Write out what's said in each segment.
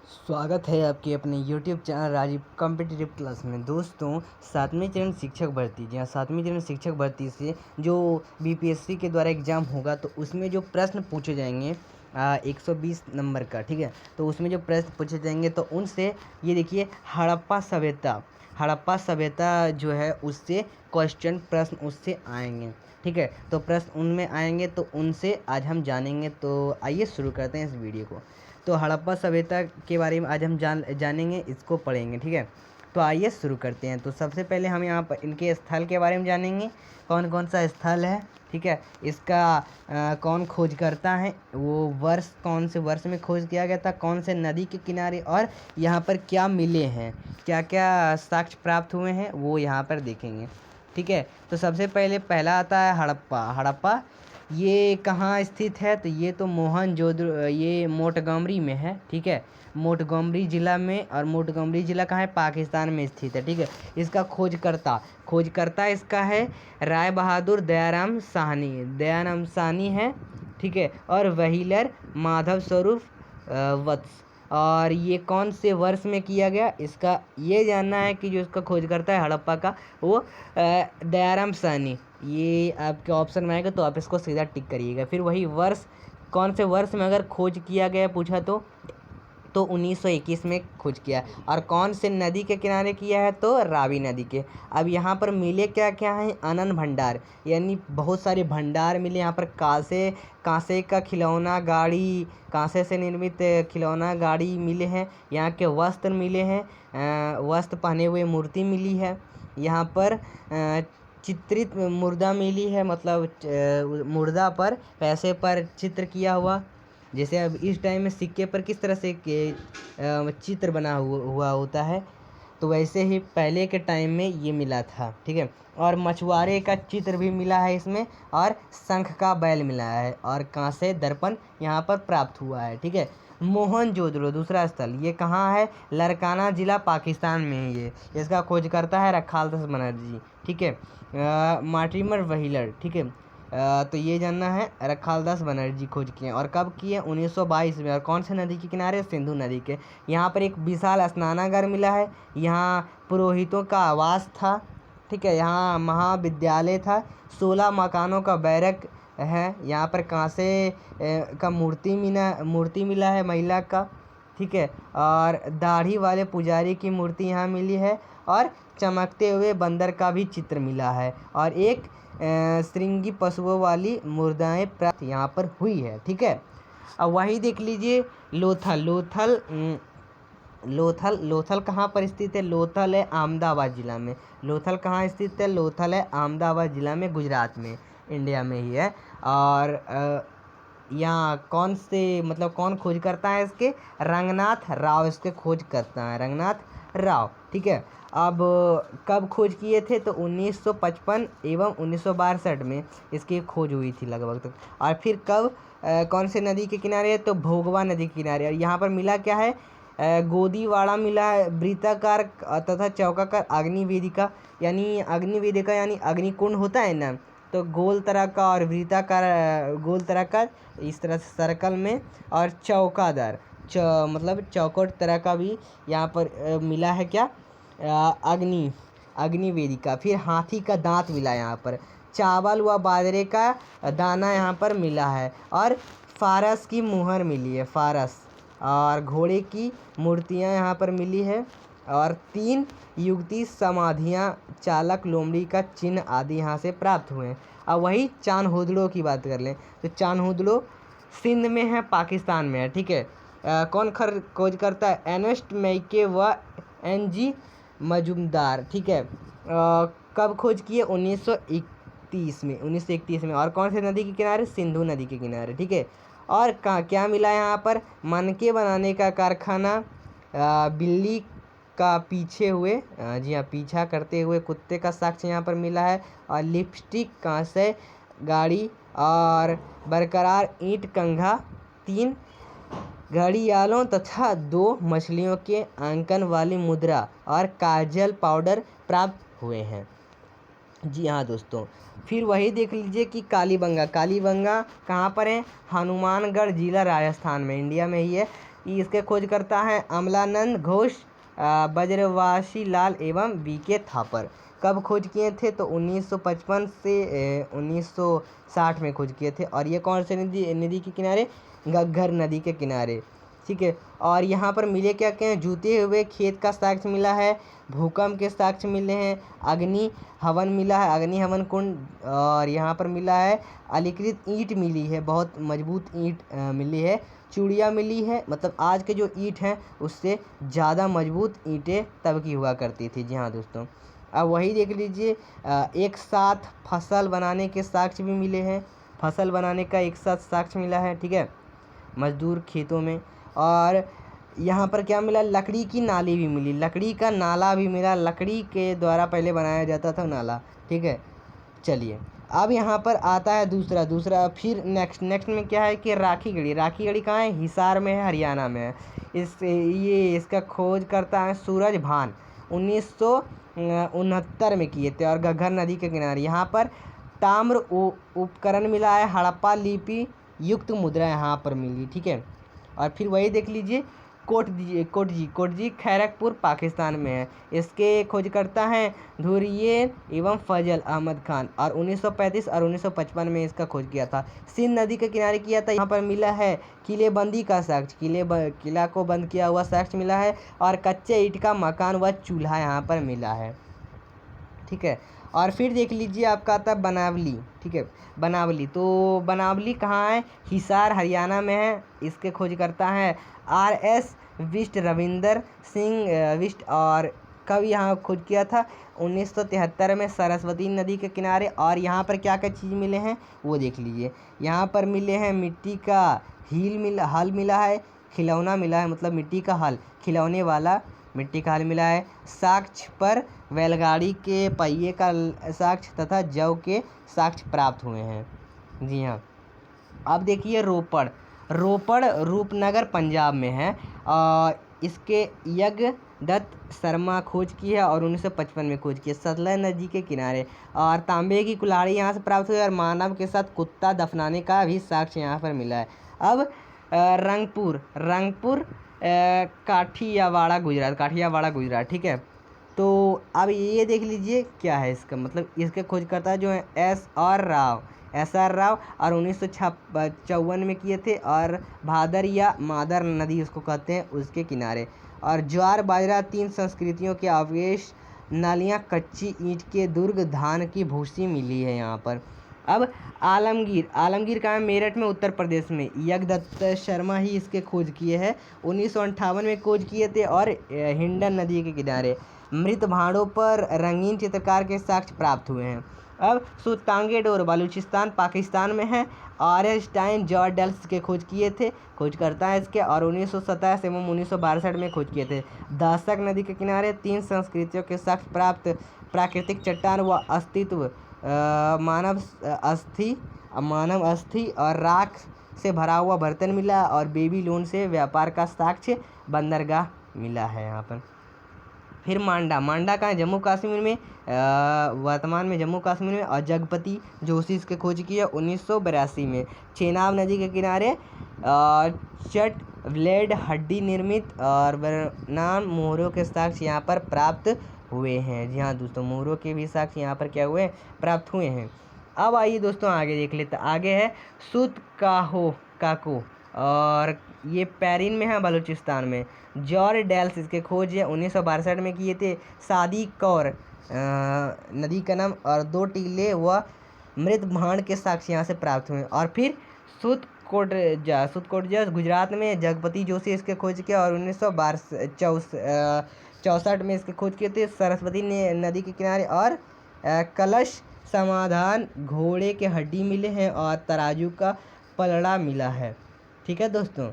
स्वागत है आपके अपने YouTube channel Rajiv competitive class में। दोस्तों, 7वीं चरण शिक्षक भर्ती, जी हाँ, 7वीं चरण शिक्षक भर्ती से जो बीपीएससी के द्वारा एग्ज़ाम होगा तो उसमें जो प्रश्न पूछे जाएंगे 120 नंबर का, ठीक है। तो उसमें जो प्रश्न पूछे जाएंगे तो उनसे ये देखिए, हड़प्पा सभ्यता जो है उससे क्वेश्चन प्रश्न उससे आएंगे, ठीक है। तो प्रश्न उनमें आएंगे तो उनसे आज हम जानेंगे। तो आइए शुरू करते हैं इस वीडियो को। तो हड़प्पा सभ्यता के बारे में आज हम जानेंगे, इसको पढ़ेंगे, ठीक है। तो आइए शुरू करते हैं। तो सबसे पहले हम यहाँ पर इनके स्थल के बारे में जानेंगे, कौन कौन सा स्थल है, ठीक है। इसका कौन खोज करता है, वो वर्ष कौन से वर्ष में खोज किया गया था, कौन से नदी के किनारे, और यहाँ पर क्या मिले हैं, क्या क्या साक्ष्य प्राप्त हुए हैं, वो यहाँ पर देखेंगे, ठीक है। तो सबसे पहले पहला आता है हड़प्पा। ये कहाँ स्थित है, तो ये तो मोहनजोदड़ो, ये मोंटगोमरी में है, ठीक है। मोंटगोमरी ज़िला में, और मोंटगोमरी ज़िला कहाँ है, पाकिस्तान में स्थित है, ठीक है। इसका खोजकर्ता इसका है राय बहादुर दयाराम साहनी है, ठीक है। और व्हीलर माधव स्वरूप वत्स। और ये कौन से वर्ष में किया गया, इसका ये जानना है कि जो इसका खोजकर्ता है हड़प्पा का, वो दयाराम साहनी। ये आपके ऑप्शन में आएगा तो आप इसको सीधा टिक करिएगा। फिर वही वर्ष, कौन से वर्ष में अगर खोज किया गया पूछा तो 1921 में खोज किया। और कौन से नदी के किनारे किया है, तो रावी नदी के। अब यहाँ पर मिले क्या क्या हैं, अनंत भंडार, यानी बहुत सारे भंडार मिले यहाँ पर। कांसे का खिलौना गाड़ी, कांसे से निर्मित खिलौना गाड़ी मिले हैं। यहाँ के वस्त्र मिले हैं, वस्त्र पहने हुए मूर्ति मिली है। यहाँ पर चित्रित मुर्दा मिली है, मतलब मुर्दा पर पैसे पर चित्र किया हुआ। जैसे अब इस टाइम में सिक्के पर किस तरह से चित्र बना हुआ होता है, तो वैसे ही पहले के टाइम में ये मिला था, ठीक है। और मछुआरे का चित्र भी मिला है इसमें, और शंख का बैल मिला है, और कांसे दर्पण यहाँ पर प्राप्त हुआ है, ठीक है। मोहनजोदड़ो दूसरा स्थल, ये कहाँ है, लरकाना जिला पाकिस्तान में है ये। इसका खोजकर्ता है रखालदास बनर्जी, ठीक है। मार्टिमर व्हीलर, ठीक है। तो ये जानना है, रखालदास बनर्जी खोज किए, और कब किए, 1922 में। और कौन से नदी के किनारे, सिंधु नदी के। यहाँ पर एक विशाल स्नानागार मिला है, यहाँ पुरोहितों का आवास था, ठीक है। यहाँ महाविद्यालय था, 16 मकानों का बैरक है। यहाँ पर कांसे का मूर्ति मिला है महिला का, ठीक है। और दाढ़ी वाले पुजारी की मूर्ति यहाँ मिली है, और चमकते हुए बंदर का भी चित्र मिला है, और एक श्रृंगी पशुओं वाली मुर्दाएं प्राप्त यहाँ पर हुई है, ठीक है। अब वही देख लीजिए, लोथल कहाँ पर स्थित है, लोथल है अहमदाबाद ज़िला में। लोथल कहाँ स्थित है, लोथल है अहमदाबाद ज़िला में, गुजरात में, इंडिया में ही है। और यहाँ कौन से, मतलब कौन खोज करता है इसके, रंगनाथ राव इसके खोज करता है, रंगनाथ राव, ठीक है। अब कब खोज किए थे, तो 1955 एवं 1962 में इसकी खोज हुई थी लगभग तक। और फिर कब कौन से नदी के किनारे है, तो भोगवा नदी के किनारे। और यहाँ पर मिला क्या है, गोदीवाड़ा मिला है, वृत्ताकार तथा चौकाकार अग्निवेदिका, यानी अग्निकुंड होता है ना, तो गोल तरह का, और वृत्ताकार गोल तरह का इस तरह से सर्कल में, और चौकादार मतलब चौकोर तरह का भी यहाँ पर मिला है क्या, अग्निवेदिका। फिर हाथी का दांत मिला यहाँ पर, चावल व बाजरे का दाना यहाँ पर मिला है, और फारस की मुहर मिली है, फारस। और घोड़े की मूर्तियाँ यहाँ पर मिली है, और 3 युक्ति समाधियाँ, चालक लोमड़ी का चिन्ह आदि यहाँ से प्राप्त हुए हैं। अब वही चान्होदड़ो की बात कर लें, तो चान्होदड़ो सिंध में है, पाकिस्तान में है, ठीक है। कौन खोज करता है, एर्नेस्ट मैके व NG मजुमदार, ठीक है। कब खोज किए, 1931 में। और कौन से नदी के किनारे, सिंधु नदी के किनारे, ठीक है। और क्या मिला यहाँ पर, मनके बनाने का कारखाना, बिल्ली का पीछे हुए, जी हाँ, पीछा करते हुए कुत्ते का साक्ष्य यहाँ पर मिला है। और लिपस्टिक, कांसे गाड़ी, और बरकरार ईंट कंघा, 3 घड़ियालों तथा 2 मछलियों के आंकन वाली मुद्रा, और काजल पाउडर प्राप्त हुए हैं। जी हाँ दोस्तों, फिर वही देख लीजिए कि कालीबंगा कहाँ पर है, हनुमानगढ़ जिला राजस्थान में, इंडिया में ही है। इसके खोजकर्ता हैं अमलानंद घोष, बज्रवासी लाल एवं वीके थापर। कब खोज किए थे? तो 1955 से 1960 में खोज किए थे। और ये कौन से नदी के किनारे? घग्गर नदी के किनारे, ठीक है। और यहाँ पर मिले क्या क्या हैं? जूते हुए खेत का साक्ष्य मिला है, भूकंप के साक्ष्य मिले हैं, अग्नि हवन मिला है, अग्नि हवन कुंड। और यहाँ पर मिला है अलिकृत ईंट मिली है, बहुत मजबूत ईंट मिली है। चूड़ियाँ मिली है, मतलब आज के जो ईंट हैं उससे ज़्यादा मजबूत ईंटें तब की हुआ करती थी। जी हाँ दोस्तों, अब वही देख लीजिए, एक साथ फसल बनाने के साक्ष्य भी मिले हैं, फसल बनाने का एक साथ साक्ष्य मिला है, ठीक है, मजदूर खेतों में। और यहाँ पर क्या मिला? लकड़ी की नाली भी मिली, लकड़ी का नाला भी मिला, लकड़ी के द्वारा पहले बनाया जाता था नाला, ठीक है। चलिए, अब यहाँ पर आता है दूसरा फिर नेक्स्ट में क्या है कि राखी गढ़ी कहाँ है? हिसार में है, हरियाणा में है। इसका खोज करता है सूरज भान, 1969 में किए थे। और घग्गर नदी के किनारे यहाँ पर ताम्र उपकरण मिला है, हड़प्पा लिपि युक्त मुद्रा यहाँ पर मिली, ठीक है। और फिर वही देख लीजिए, कोटजी खैरकपुर पाकिस्तान में है। इसके खोजकर्ता हैं धुरिये एवं फजल अहमद खान। और 1935 और 1955 में इसका खोज किया था। सिंध नदी के किनारे किया था। यहाँ पर मिला है किलेबंदी का साक्ष्य, किला को बंद किया हुआ साक्ष्य मिला है। और कच्चे ईंट का मकान व चूल्हा यहाँ पर मिला है, ठीक है। और फिर देख लीजिए, आपका आता है बनावली, ठीक है। बनावली कहाँ है? हिसार हरियाणा में है। इसके खोजकर्ता हैं RS विष्ट, रविंदर सिंह विष्ट। और कब यहाँ खोज किया था? 1973 में, सरस्वती नदी के किनारे। और यहाँ पर क्या क्या चीज़ मिले हैं वो देख लीजिए। यहाँ पर मिले हैं मिट्टी का हल मिला है, खिलौना मिला है, मतलब मिट्टी का हल, खिलौने वाला मिट्टी का हल मिला है। साक्ष्य पर बैलगाड़ी के पहिए का साक्ष्य तथा जौ के साक्ष्य प्राप्त हुए हैं। जी हाँ, अब देखिए रोपड़ रूपनगर पंजाब में है। और इसके यज्ञ दत्त शर्मा खोज की है और 1955 में खोज की है, सतलज नदी के किनारे। और तांबे की कुल्हाड़ी यहाँ से प्राप्त हुई। और मानव के साथ कुत्ता दफनाने का भी साक्ष्य यहाँ पर मिला है। अब रंगपुर काठियावाड़ गुजरात, ठीक है। तो अब ये देख लीजिए क्या है इसका मतलब। इसके खोजकर्ता जो है SR राव और 1954 में किए थे। और भादर या मादर नदी उसको कहते हैं, उसके किनारे। और ज्वार बाजरा 3 संस्कृतियों के अवशेष, नालियाँ, कच्ची ईंट के दुर्ग, धान की भूसी मिली है यहाँ पर। अब आलमगीर का है? मेरठ में, उत्तर प्रदेश में। यज्ञदत्त शर्मा ही इसके खोज किए हैं, 1958 में खोज किए थे। और हिंडन नदी के किनारे। मृत भांडों पर रंगीन चित्रकार के साक्ष्य प्राप्त हुए हैं। अब सुतांगे डोर बलूचिस्तान पाकिस्तान में है। आर्यस्टाइन जॉर्ज डेल्स के खोज किए थे, खोजकर्ता है इसके। और 1927 एवं 1962 में खोज किए थे। दासक नदी के किनारे 3 संस्कृतियों के साक्ष्य प्राप्त, प्राकृतिक चट्टान व अस्तित्व, मानव अस्थि और राख से भरा हुआ बर्तन मिला। और बेबीलोन से व्यापार का साक्ष्य, बंदरगाह मिला है यहाँ पर। फिर मांडा का है? जम्मू कश्मीर में, वर्तमान में जम्मू कश्मीर में। और जगपति जोशी इसके खोज की है 1982 में, चेनाब नदी के किनारे। चट ब्लेड हड्डी निर्मित और बनाम मोहरों के साक्ष्य यहाँ पर प्राप्त हुए हैं। जी हाँ दोस्तों, मोहरों के भी साक्ष्य यहाँ पर क्या हुए? प्राप्त हुए हैं। अब आइए दोस्तों आगे देख लेते। आगे है सुत काको, और ये पैरिन में है, बलूचिस्तान में। जॉर्ज डेल्स इसके खोज है 1962 में किए थे। सादी कौर नदी का नाम और 2 टीले व मृत भांड के साक्ष्य यहाँ से प्राप्त हुए। और फिर सुतकोटजा गुजरात में, जगपति जोशी इसके खोज किया और 1964 में इसके खोज किए थे, सरस्वती नदी के किनारे। और कलश समाधान घोड़े के हड्डी मिले हैं और तराजू का पलड़ा मिला है, ठीक है दोस्तों।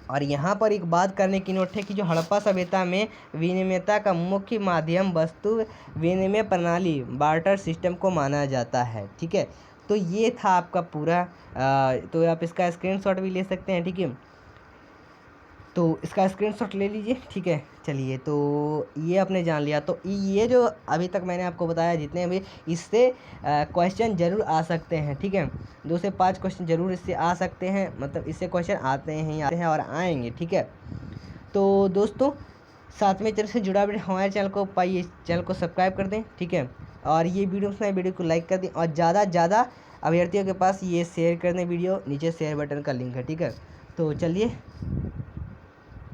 और यहाँ पर एक बात करने की नोट है कि जो हड़प्पा सभ्यता में विनिमयता का मुख्य माध्यम वस्तु विनिमय प्रणाली बार्टर सिस्टम को माना जाता है, ठीक है। तो ये था आपका पूरा, तो आप इसका स्क्रीनशॉट भी ले सकते हैं, ठीक है। तो इसका स्क्रीनशॉट ले लीजिए, ठीक है। चलिए, तो ये आपने जान लिया। तो ये जो अभी तक मैंने आपको बताया जितने भी, इससे क्वेश्चन ज़रूर आ सकते हैं, ठीक है। 2 से 5 क्वेश्चन ज़रूर इससे आ सकते हैं, मतलब इससे क्वेश्चन आते हैं और आएंगे, ठीक है। तो दोस्तों, साथ में चैनल से जुड़ा भी हमारे चैनल को पाइए, चैनल को सब्सक्राइब कर दें, ठीक है। और ये वीडियो को लाइक कर दें और ज़्यादा से ज़्यादा अभ्यर्थियों के पास ये शेयर कर दें वीडियो। नीचे शेयर बटन का लिंक है, ठीक है। तो चलिए।